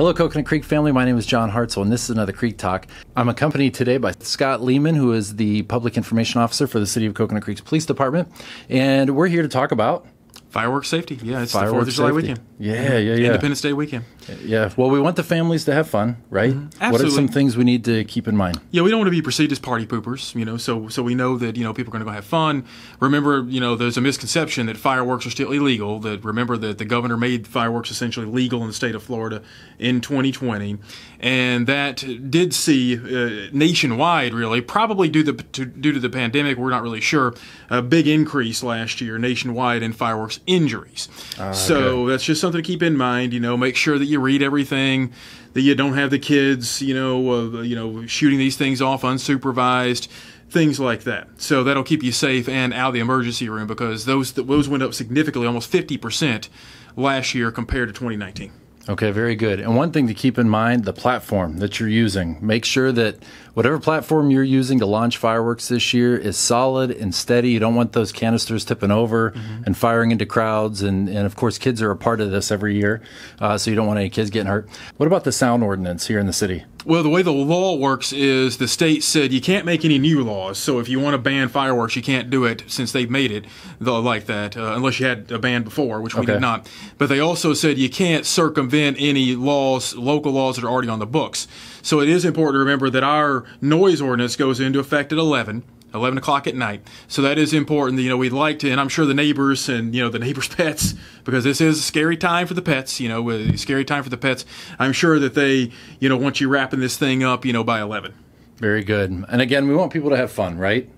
Hello, Coconut Creek family. My name is John Hartzell, and this is another Creek Talk. I'm accompanied today by Scott Lehman, who is the Public Information Officer for the City of Coconut Creek's Police Department, and we're here to talk about fireworks safety. Yeah, it's the fireworks 4th of July safety. weekend. Yeah. Independence Day weekend. Yeah. Well, we want the families to have fun, right? Absolutely. What are some things we need to keep in mind? Yeah, we don't want to be perceived as party poopers, so we know that, people are going to go have fun. Remember, there's a misconception that fireworks are still illegal. Remember that the governor made fireworks essentially legal in the state of Florida in 2020. And that did see nationwide, really, probably due to the pandemic, we're not really sure, a big increase last year nationwide in fireworks injuries. So that's just something to keep in mind. Make sure that you read everything, that you don't have the kids, shooting these things off unsupervised, things like that. So that'll keep you safe and out of the emergency room, because those went up significantly, almost 50% last year compared to 2019. Okay, very good. And one thing to keep in mind, the platform that you're using. Make sure that whatever platform you're using to launch fireworks this year is solid and steady. You don't want those canisters tipping over and firing into crowds. And of course, kids are a part of this every year, so you don't want any kids getting hurt. What about the sound ordinance here in the city? Well, the way the law works is the state said you can't make any new laws. So if you want to ban fireworks, you can't do it since they've made it like that, unless you had a ban before, which we did not. But they also said you can't circumvent any laws, local laws that are already on the books. So it is important to remember that our noise ordinance goes into effect at 11 o'clock at night. So that is important. We'd like to, and I'm sure the neighbors and, the neighbors' pets, because this is a scary time for the pets, a scary time for the pets. I'm sure that they, want you wrapping this thing up, by 11. Very good. And again, we want people to have fun, right?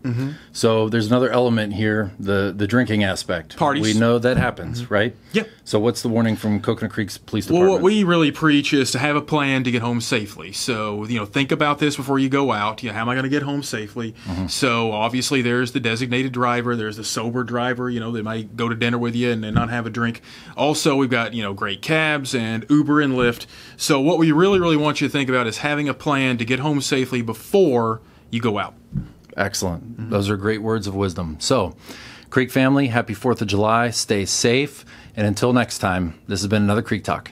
So there's another element here, the drinking aspect. Parties. We know that happens, right? Yep. So what's the warning from Coconut Creek's Police Department? Well, what we really preach is to have a plan to get home safely. So, think about this before you go out. How am I going to get home safely? So obviously there's the designated driver. There's the sober driver, they might go to dinner with you and not have a drink. Also, we've got, great cabs and Uber and Lyft. So what we really, really want you to think about is having a plan to get home safely before you go out. Excellent. Those are great words of wisdom. So, Creek family, happy 4th of July. Stay safe. And until next time, this has been another Creek Talk.